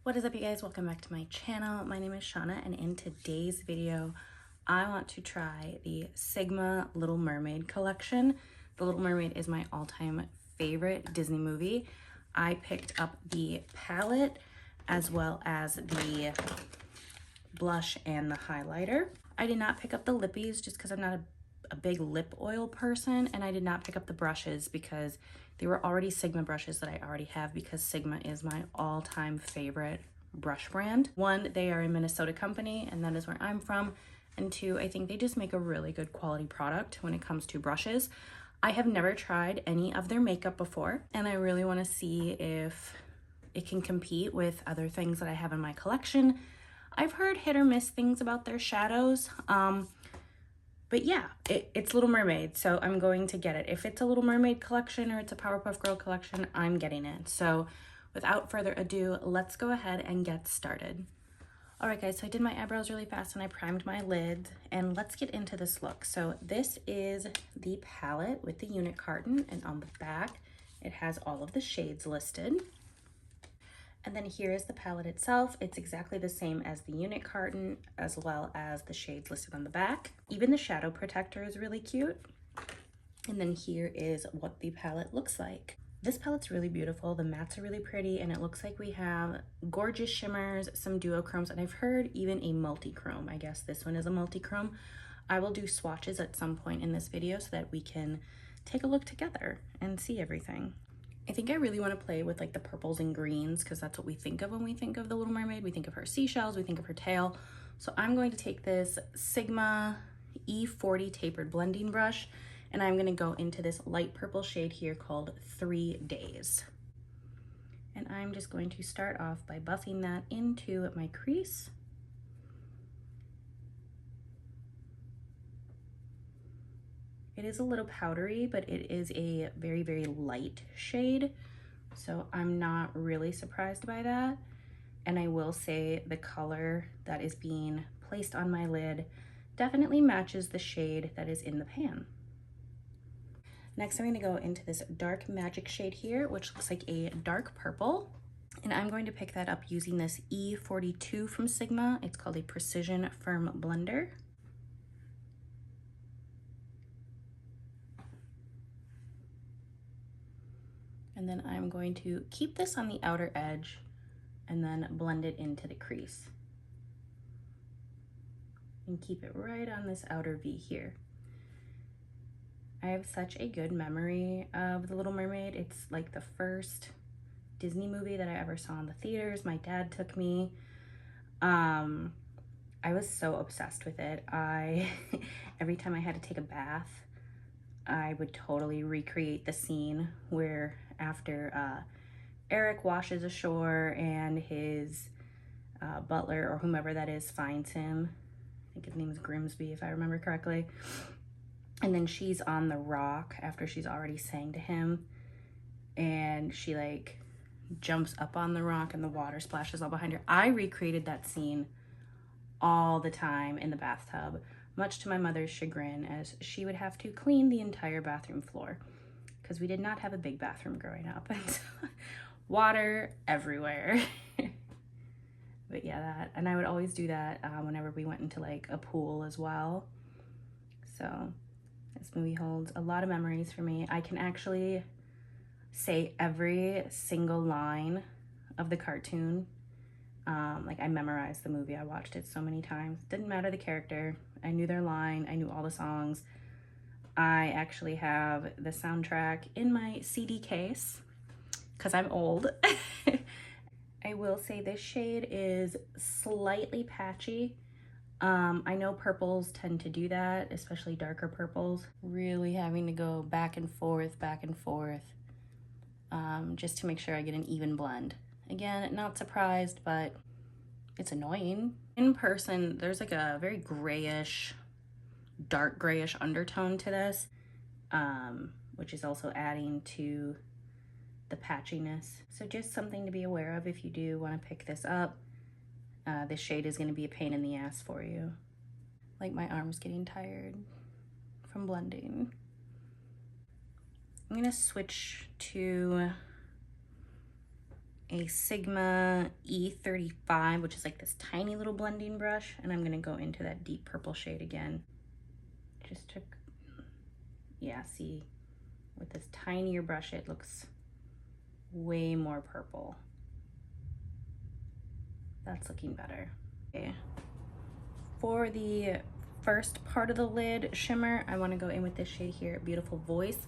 What is up, you guys? Welcome back to my channel. My name is Shauna, and in today's video I want to try the Sigma Little Mermaid collection. The Little Mermaid is my all-time favorite Disney movie. I picked up the palette as well as the blush and the highlighter. I did not pick up the lippies just because I'm not a big lip oil person, and I did not pick up the brushes because they were already Sigma brushes that I already have, because Sigma is my all-time favorite brush brand. One, they are a Minnesota company, and that is where I'm from. And two, I think they just make a really good quality product when it comes to brushes. I have never tried any of their makeup before, and I really want to see if it can compete with other things that I have in my collection. I've heard hit or miss things about their shadows, but yeah, it's Little Mermaid, so I'm going to get it. If it's a Little Mermaid collection or it's a Powerpuff Girl collection, I'm getting it. So without further ado, let's go ahead and get started. All right, guys, so I did my eyebrows really fast and I primed my lid, and let's get into this look. So this is the palette with the unit carton, and on the back, it has all of the shades listed. And then here is the palette itself. It's exactly the same as the unit carton, as well as the shades listed on the back. Even the shadow protector is really cute. And then here is what the palette looks like. This palette's really beautiful. The mattes are really pretty, and it looks like we have gorgeous shimmers, some duochromes, and I've heard even a multi-chrome. I guess this one is a multi-chrome. I will do swatches at some point in this video so that we can take a look together and see everything. I think I really want to play with like the purples and greens, because that's what we think of when we think of the Little Mermaid. We think of her seashells, we think of her tail. So I'm going to take this Sigma E40 tapered blending brush, and I'm going to go into this light purple shade here called 3 Days. And I'm just going to start off by buffing that into my crease. It is a little powdery, but it is a very, very light shade, so I'm not really surprised by that. And I will say the color that is being placed on my lid definitely matches the shade that is in the pan. Next, I'm going to go into this dark magic shade here, which looks like a dark purple. And I'm going to pick that up using this E42 from Sigma. It's called a Precision Firm Blender. And then I'm going to keep this on the outer edge and then blend it into the crease. And keep it right on this outer V here. I have such a good memory of The Little Mermaid. It's like the first Disney movie that I ever saw in the theaters. My dad took me. I was so obsessed with it. Every time I had to take a bath, I would totally recreate the scene where after Eric washes ashore and his butler or whomever that is finds him. I think his name is Grimsby, if I remember correctly. And then she's on the rock after she's already sang to him, and she like jumps up on the rock and the water splashes all behind her. I recreated that scene all the time in the bathtub, much to my mother's chagrin, as she would have to clean the entire bathroom floor because we did not have a big bathroom growing up, and water everywhere. But yeah, that, and I would always do that whenever we went into like a pool as well. So this movie holds a lot of memories for me. I can actually say every single line of the cartoon. Like I memorized the movie. I watched it so many times. Didn't matter the character. I knew their line. I knew all the songs. I actually have the soundtrack in my CD case because I'm old. I will say this shade is slightly patchy. I know purples tend to do that, especially darker purples. Really having to go back and forth, just to make sure I get an even blend. Again, not surprised, but it's annoying. In person, there's like a very grayish, dark grayish undertone to this, which is also adding to the patchiness. So just something to be aware of if you do want to pick this up. This shade is going to be a pain in the ass for you. Like my arm's getting tired from blending. I'm going to switch to a Sigma E35, which is like this tiny little blending brush, and I'm gonna go into that deep purple shade again. Just to, yeah, see, with this tinier brush, it looks way more purple. That's looking better. Okay. For the first part of the lid shimmer, I want to go in with this shade here, Beautiful Voice.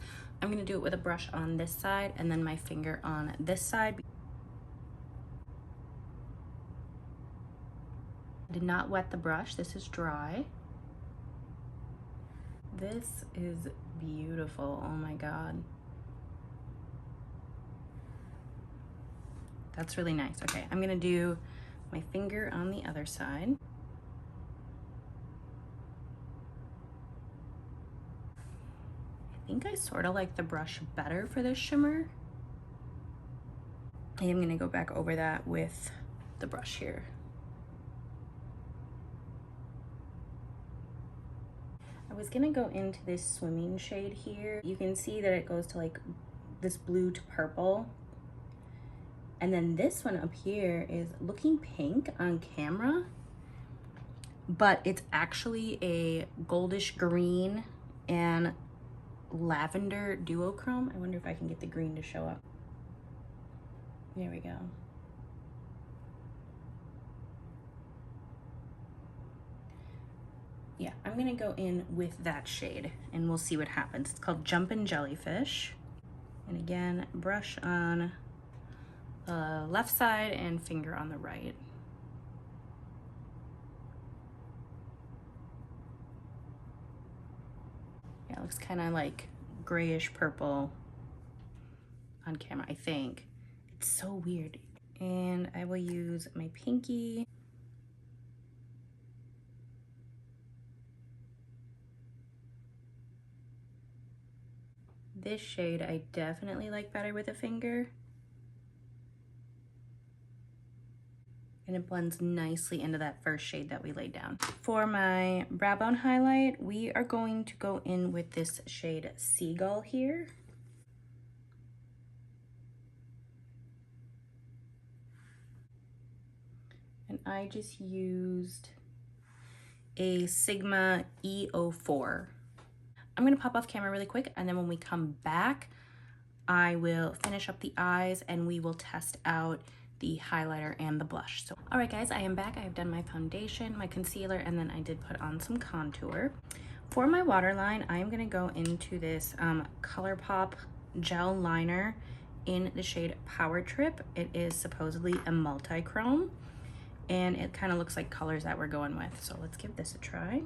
I'm going to do it with a brush on this side and then my finger on this side. I did not wet the brush. This is dry. This is beautiful. Oh my God. That's really nice. Okay, I'm going to do my finger on the other side. I think I sort of like the brush better for this shimmer. I am gonna go back over that with the brush here. I was gonna go into this swimming shade here. You can see that it goes to like this blue to purple. And then this one up here is looking pink on camera, but it's actually a goldish green and lavender duochrome. I wonder if I can get the green to show up. There we go. Yeah, I'm gonna go in with that shade and we'll see what happens. It's called Jumpin' Jellyfish. And again, brush on the left side and finger on the right. Yeah, it looks kind of like grayish purple on camera, I think. It's so weird. And I will use my pinky. This shade I definitely like better with a finger. And it blends nicely into that first shade that we laid down. For my brow bone highlight, we are going to go in with this shade Seagull here. And I just used a Sigma E04. I'm gonna pop off camera really quick, and then when we come back, I will finish up the eyes and we will test out the highlighter and the blush. So, all right guys, I am back. I have done my foundation, my concealer, and then I did put on some contour. For my waterline, I am gonna go into this ColourPop gel liner in the shade Power Trip. It is supposedly a multi-chrome, and it kind of looks like colors that we're going with. So let's give this a try.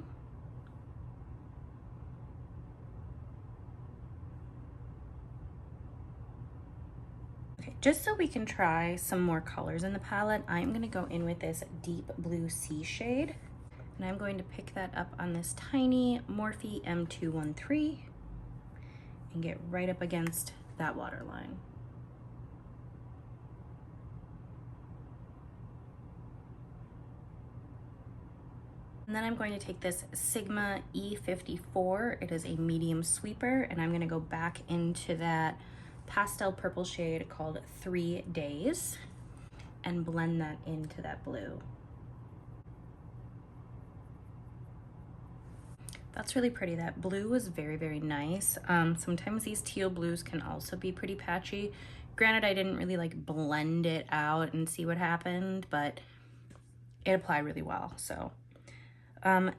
Just so we can try some more colors in the palette, I'm gonna go in with this deep blue sea shade. And I'm going to pick that up on this tiny Morphe M213 and get right up against that waterline. And then I'm going to take this Sigma E54. It is a medium sweeper, and I'm gonna go back into that pastel purple shade called 3 Days and blend that into that blue. That's really pretty. That blue was very, very nice. Sometimes these teal blues can also be pretty patchy. Granted, I didn't really like blend it out and see what happened, but it applied really well. So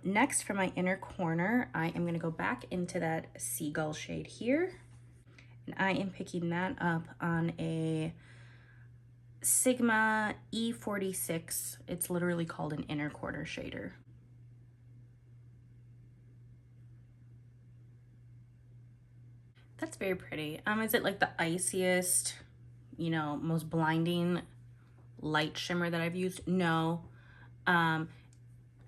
next for my inner corner, I am gonna go back into that Seagull shade here. And I am picking that up on a Sigma E46. It's literally called an inner corner shader. That's very pretty. Is it like the iciest, you know, most blinding light shimmer that I've used? No. I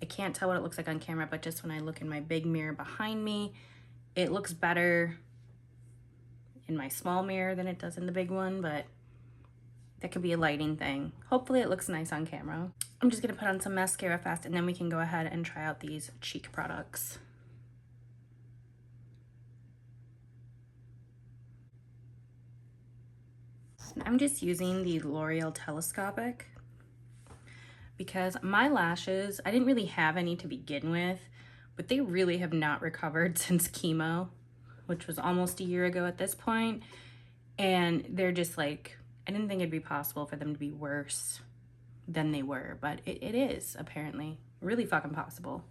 can't tell what it looks like on camera, but just when I look in my big mirror behind me, it looks better in my small mirror than it does in the big one, but that could be a lighting thing. Hopefully it looks nice on camera. I'm just gonna put on some mascara fast, and then we can go ahead and try out these cheek products. I'm just using the L'Oreal Telescopic because my lashes, I didn't really have any to begin with, but they really have not recovered since chemo, which was almost a year ago at this point. And they're just like, I didn't think it'd be possible for them to be worse than they were, but it is apparently really fucking possible.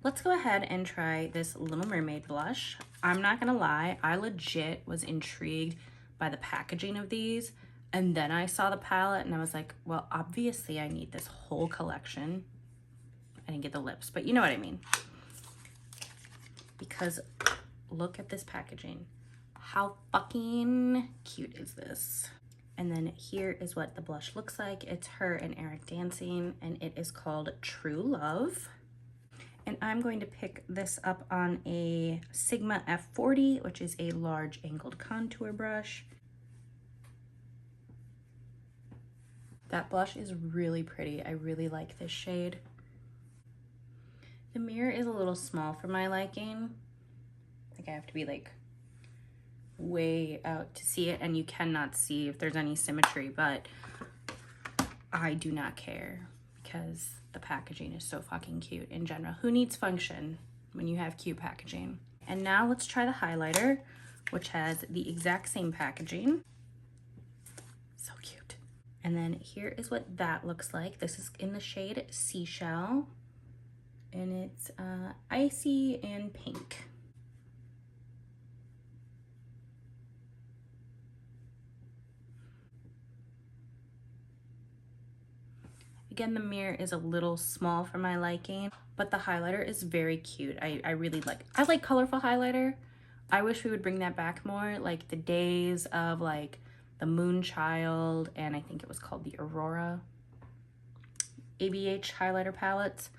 Let's go ahead and try this Little Mermaid blush. I'm not gonna lie, I legit was intrigued by the packaging of these, and then I saw the palette and I was like, well, obviously I need this whole collection. I didn't get the lips, but you know what I mean. Because look at this packaging. How fucking cute is this? And then here is what the blush looks like. It's her and Eric dancing, and it is called True Love. And I'm going to pick this up on a Sigma F40, which is a large angled contour brush. That blush is really pretty. I really like this shade. The mirror is a little small for my liking. Like I have to be like way out to see it, and you cannot see if there's any symmetry, but I do not care because the packaging is so fucking cute in general. Who needs function when you have cute packaging? And now let's try the highlighter, which has the exact same packaging. So cute. And then here is what that looks like. This is in the shade Seashell, and it's icy and pink. Again, the mirror is a little small for my liking, but the highlighter is very cute. I really like, I like colorful highlighter. I wish we would bring that back more, like the days of like the Moonchild, and I think it was called the Aurora ABH highlighter palettes.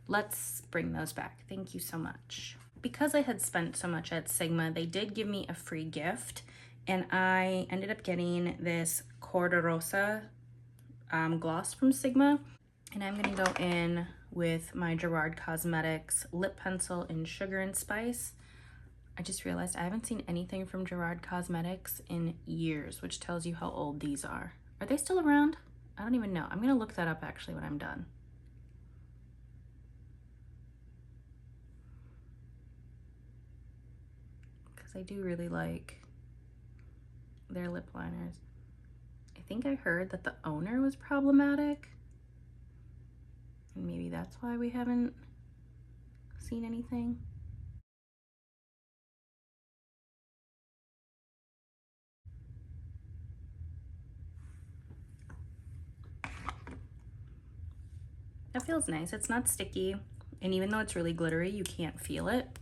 Let's bring those back. Thank you so much. Because I had spent so much at Sigma, they did give me a free gift, and I ended up getting this Corda Rosa gloss from Sigma, and I'm gonna go in with my Gerard Cosmetics lip pencil in Sugar and Spice. I just realized I haven't seen anything from Gerard Cosmetics in years, which tells you how old these are. Are they still around? I don't even know. I'm gonna look that up actually when I'm done. Because I do really like their lip liners. I think I heard that the owner was problematic, and maybe that's why we haven't seen anything. That feels nice. It's not sticky, and even though it's really glittery, you can't feel it.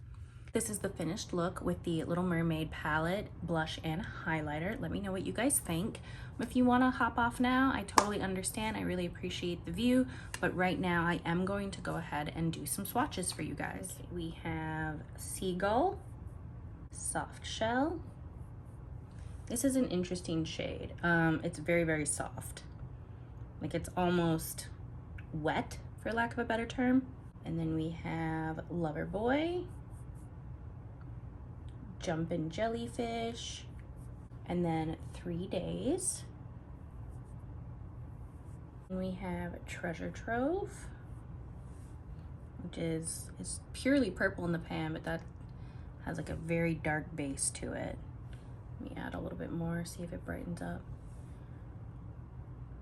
This is the finished look with the Little Mermaid palette, blush, and highlighter. Let me know what you guys think. If you want to hop off now, I totally understand. I really appreciate the view, but right now I am going to go ahead and do some swatches for you guys. Okay, we have Seagull, Soft Shell. This is an interesting shade. It's very, very soft. Like it's almost wet, for lack of a better term. And then we have Lover Boy, Jumpin' Jellyfish, and then 3 Days. And we have Treasure Trove, which is purely purple in the pan, but that has like a very dark base to it. Let me add a little bit more, see if it brightens up.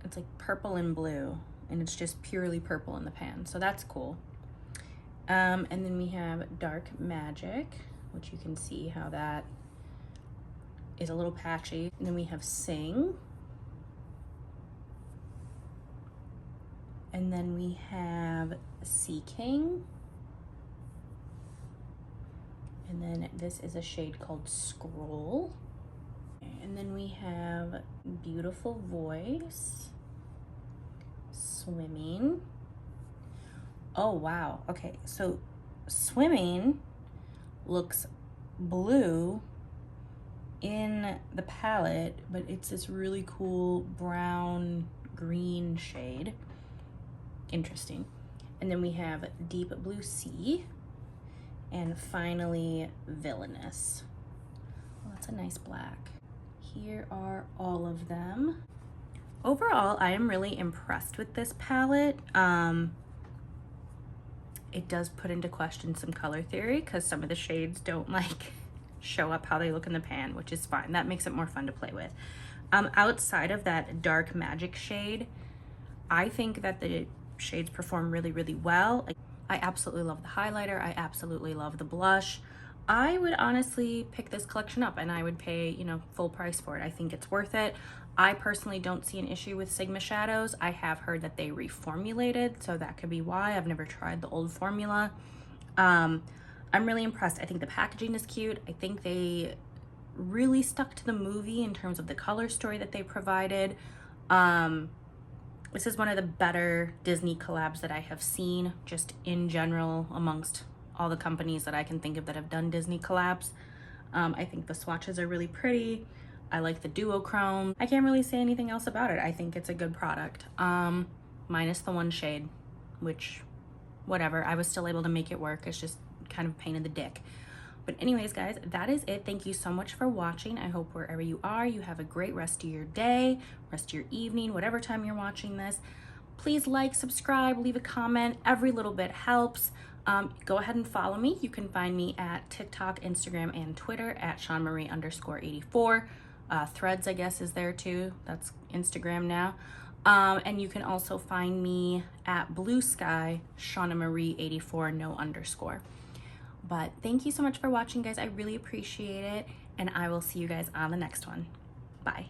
It's like purple and blue, and it's just purely purple in the pan, so that's cool. And then we have Dark Magic, which you can see how that is a little patchy. And then we have Sing. And then we have Sea King. And then this is a shade called Scroll. And then we have Beautiful Voice, Swimming. Oh, wow. Okay, so Swimming looks blue in the palette, but it's this really cool brown green shade. Interesting. And then we have Deep Blue Sea, and finally Villainous. Well, that's a nice black. here are all of them. Overall, I am really impressed with this palette. It does put into question some color theory because some of the shades don't like show up how they look in the pan, which is fine. That makes it more fun to play with. Outside of that dark magic shade, I think that the shades perform really, really well. I absolutely love the highlighter. I absolutely love the blush. I would honestly pick this collection up and I would pay, you know, full price for it. I think it's worth it. I personally don't see an issue with Sigma shadows. I have heard that they reformulated, so that could be why. I've never tried the old formula. I'm really impressed. I think the packaging is cute. I think they really stuck to the movie in terms of the color story that they provided. This is one of the better Disney collabs that I have seen just in general amongst all the companies that I can think of that have done Disney collabs. I think the swatches are really pretty. I like the duochrome. I can't really say anything else about it. I think it's a good product. Minus the one shade, which, whatever. I was still able to make it work. It's just kind of a pain in the dick. But anyways, guys, that is it. Thank you so much for watching. I hope wherever you are, you have a great rest of your day, rest of your evening, whatever time you're watching this. Please like, subscribe, leave a comment. Every little bit helps. Go ahead and follow me. You can find me at TikTok, Instagram, and Twitter at SeanMarie_84. Threads, I guess, is there too. That's Instagram now. And you can also find me at Bluesky, SeanMarie84, no underscore. But thank you so much for watching, guys. I really appreciate it. And I will see you guys on the next one. Bye.